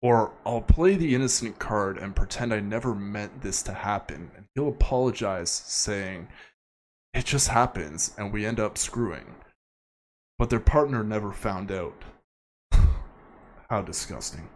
Or I'll play the innocent card and pretend I never meant this to happen, and he'll apologize, saying, it just happens, and we end up screwing. But their partner never found out. How disgusting.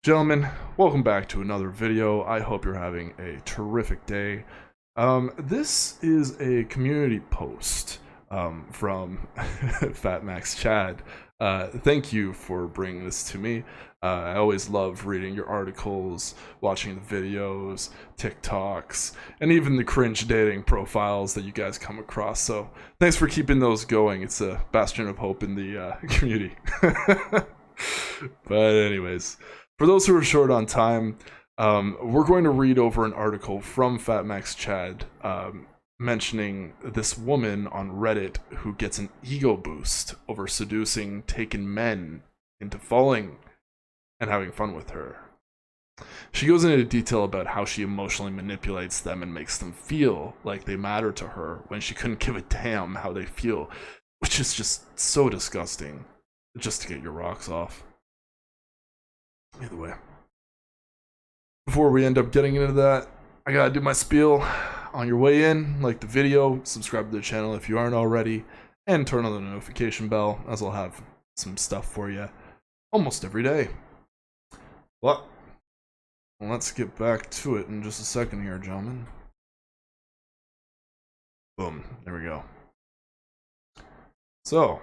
Gentlemen, welcome back to another video. I hope you're having a terrific day. This is a community post from Fat Max Chad. Thank you for bringing this to me. I always love reading your articles, watching the videos, TikToks, and even the cringe dating profiles that you guys come across. So thanks for keeping those going. It's a bastion of hope in the community. But anyways, for those who are short on time, we're going to read over an article from Fat Max Chad mentioning this woman on Reddit who gets an ego boost over seducing taken men into falling and having fun with her. She goes into detail about how she emotionally manipulates them and makes them feel like they matter to her when she couldn't give a damn how they feel, which is just so disgusting, just to get your rocks off. Either way, before we end up getting into that, I gotta do my spiel. On your way in, like the video, subscribe to the channel if you aren't already, and turn on the notification bell, as I'll have some stuff for you almost every day. But let's get back to it in just a second here, gentlemen. Boom, there we go. So,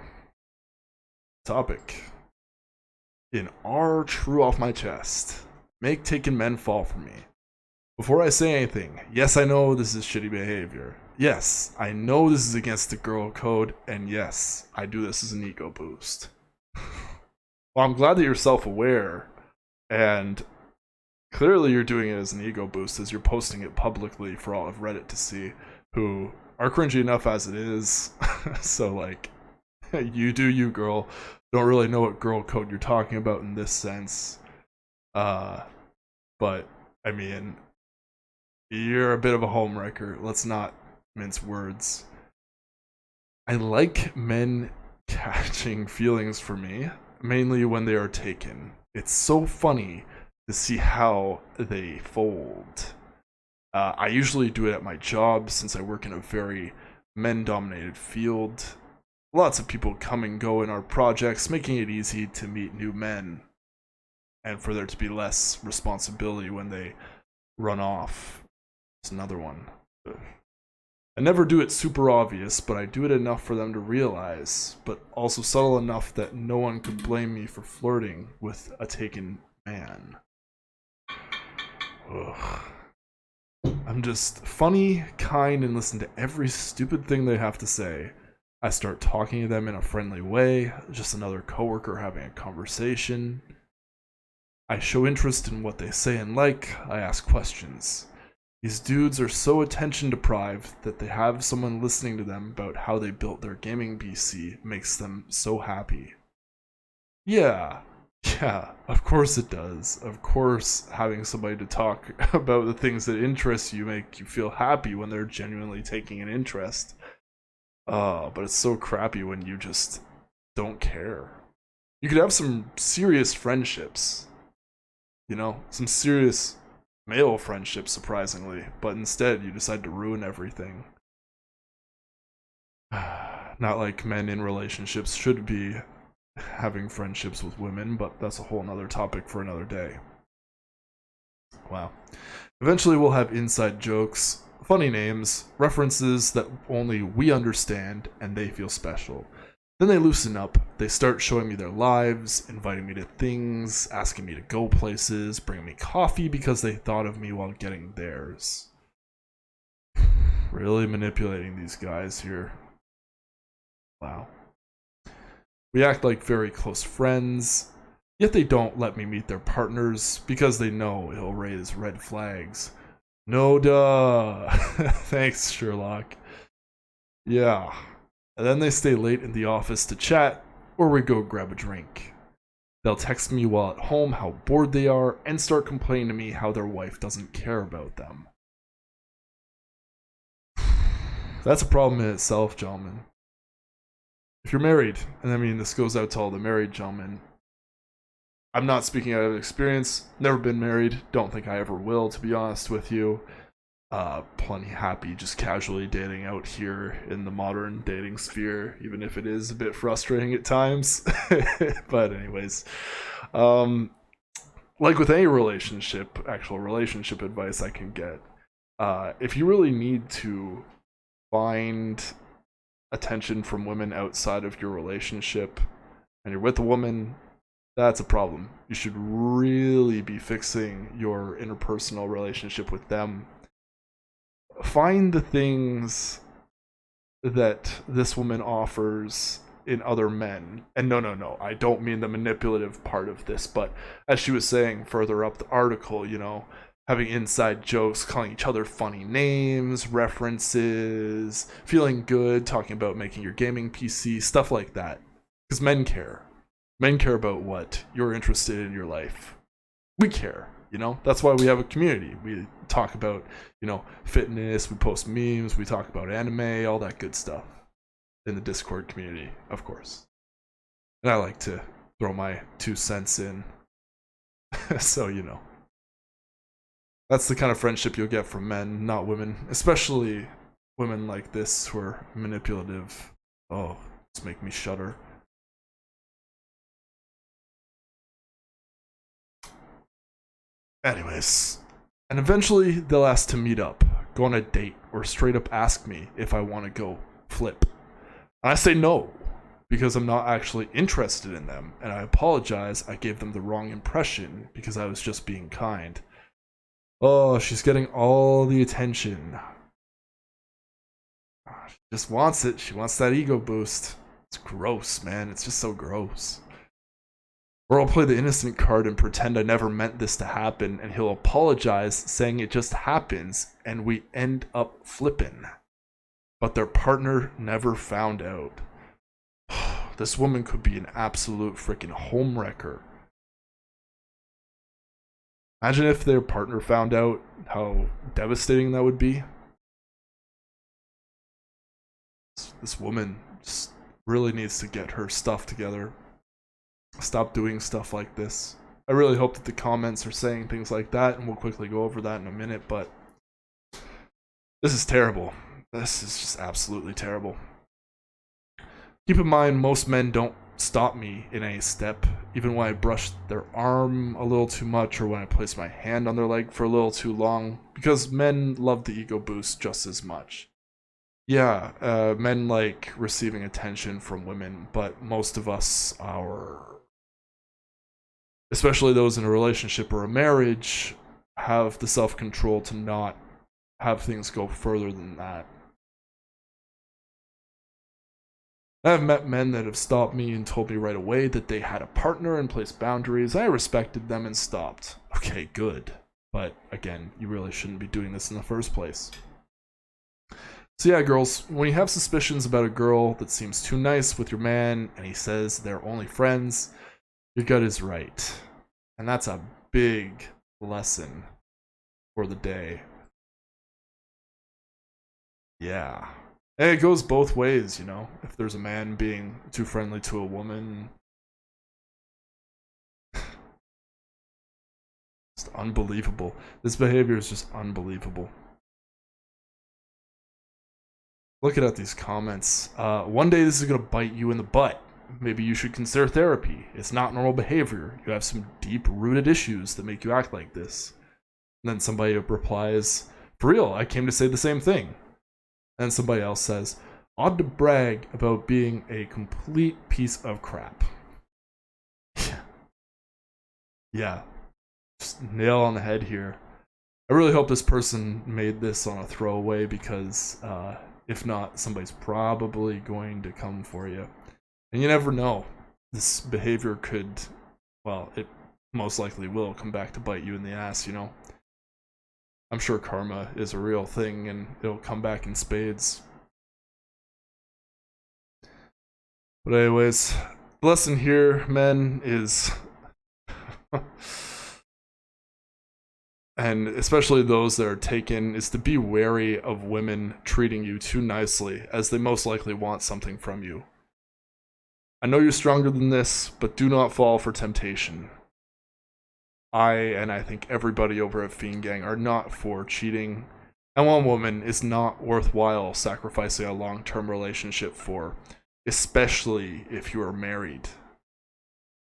topic. In R true off my chest, make taken men fall for me. Before I say anything, yes, I know this is shitty behavior. Yes, I know this is against the girl code, and yes, I do this as an ego boost. Well, I'm glad that you're self-aware, and clearly you're doing it as an ego boost as you're posting it publicly for all of Reddit to see, who are cringy enough as it is. So, like, you do you, girl. Don't really know what girl code you're talking about in this sense. But, I mean, you're a bit of a homewrecker. Let's not mince words. I like men catching feelings for me, mainly when they are taken. It's so funny to see how they fold. I usually do it at my job since I work in a very men-dominated field. Lots of people come and go in our projects, making it easy to meet new men and for there to be less responsibility when they run off. It's another one. I never do it super obvious, but I do it enough for them to realize, but also subtle enough that no one could blame me for flirting with a taken man. Ugh. I'm just funny, kind, and listen to every stupid thing they have to say. I start talking to them in a friendly way, just another coworker having a conversation. I show interest in what they say and like. I ask questions. These dudes are so attention deprived that they have someone listening to them about how they built their gaming PC makes them so happy. Yeah, of course it does. Of course having somebody to talk about the things that interest you make you feel happy when they're genuinely taking an interest. But it's so crappy when you just don't care. You could have some serious friendships, you know, some serious male friendships, surprisingly, but instead you decide to ruin everything. Not like men in relationships should be having friendships with women, but that's a whole nother topic for another day. Wow. Eventually we'll have inside jokes, funny names, references that only we understand and they feel special. Then they loosen up, they start showing me their lives, inviting me to things, asking me to go places, bringing me coffee because they thought of me while getting theirs. Really manipulating these guys here. Wow. We act like very close friends, yet they don't let me meet their partners because they know it'll raise red flags. No duh. Thanks, Sherlock. Yeah. And then they stay late in the office to chat, or we go grab a drink. They'll text me while at home how bored they are, and start complaining to me how their wife doesn't care about them. That's a problem in itself, gentlemen. If you're married, and I mean this goes out to all the married gentlemen, I'm not speaking out of experience. Never been married. Don't think I ever will, to be honest with you. Plenty happy just casually dating out here in the modern dating sphere, even if it is a bit frustrating at times. But anyways, like with any relationship, actual relationship advice I can get, if you really need to find attention from women outside of your relationship and you're with a woman, that's a problem. You should really be fixing your interpersonal relationship with them. Find the things that this woman offers in other men. And no, I don't mean the manipulative part of this, but as she was saying further up the article, having inside jokes, calling each other funny names, references, feeling good, talking about making your gaming PC, stuff like that. Because men care. Men care about what you're interested in your life. We care, That's why we have a community. We talk about, fitness, we post memes, we talk about anime, all that good stuff in the Discord community, of course. And I like to throw my 2 cents in. So, that's the kind of friendship you'll get from men, not women. Especially women like this who are manipulative. Oh, it's making me shudder. Anyways, and eventually they'll ask to meet up, go on a date, or straight up ask me if I want to go flip. And I say no, because I'm not actually interested in them, and I apologize I gave them the wrong impression because I was just being kind. Oh, she's getting all the attention. She just wants it. She wants that ego boost. It's gross, man. It's just so gross. Or I'll play the innocent card and pretend I never meant this to happen, and he'll apologize, saying it just happens, and we end up flipping. But their partner never found out. This woman could be an absolute freaking homewrecker. Imagine if their partner found out, how devastating that would be. This woman just really needs to get her stuff together. Stop doing stuff like this. I really hope that the comments are saying things like that, and we'll quickly go over that in a minute, but this is terrible. This is just absolutely terrible. Keep in mind, most men don't stop me in any step, even when I brush their arm a little too much or when I place my hand on their leg for a little too long, because men love the ego boost just as much. Yeah, men like receiving attention from women, but most of us especially those in a relationship or a marriage, have the self-control to not have things go further than that. I've met men that have stopped me and told me right away that they had a partner and placed boundaries. I respected them and stopped. Okay, good. But again, you really shouldn't be doing this in the first place. So yeah, girls, when you have suspicions about a girl that seems too nice with your man and he says they're only friends, your gut is right. And that's a big lesson for the day. Yeah. And it goes both ways, If there's a man being too friendly to a woman. It's unbelievable. This behavior is just unbelievable. Looking at these comments. One day this is going to bite you in the butt. Maybe you should consider therapy. It's not normal behavior. You have some deep-rooted issues that make you act like this. And then somebody replies, for real, I came to say the same thing. And somebody else says, odd to brag about being a complete piece of crap. Yeah. Just nail on the head here. I really hope this person made this on a throwaway because if not, somebody's probably going to come for you. And you never know. This behavior could, it most likely will come back to bite you in the ass, I'm sure karma is a real thing and it'll come back in spades. But anyways, the lesson here, men, is and especially those that are taken, is to be wary of women treating you too nicely, as they most likely want something from you. I know you're stronger than this, but do not fall for temptation. I think everybody over at Fiend Gang are not for cheating. And one woman is not worthwhile sacrificing a long-term relationship for, especially if you are married.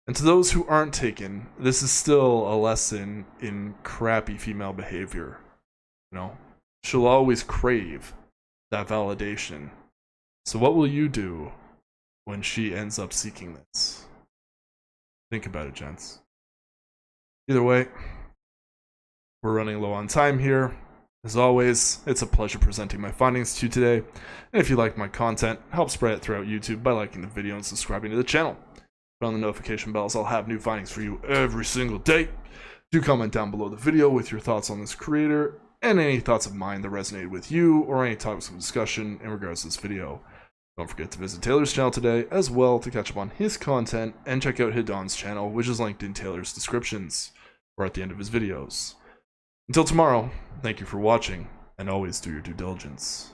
And to those who aren't taken, this is still a lesson in crappy female behavior. You know, she'll always crave that validation. So what will you do when she ends up seeking this? Think about it, gents. Either way, we're running low on time here. As always, it's a pleasure presenting my findings to you today. And if you like my content, help spread it throughout YouTube by liking the video and subscribing to the channel. Put on the notification bells, I'll have new findings for you every single day. Do comment down below the video with your thoughts on this creator and any thoughts of mine that resonated with you or any topics of discussion in regards to this video. Don't forget to visit Taylor's channel today as well to catch up on his content and check out Hidon's channel, which is linked in Taylor's descriptions or at the end of his videos. Until tomorrow, thank you for watching and always do your due diligence.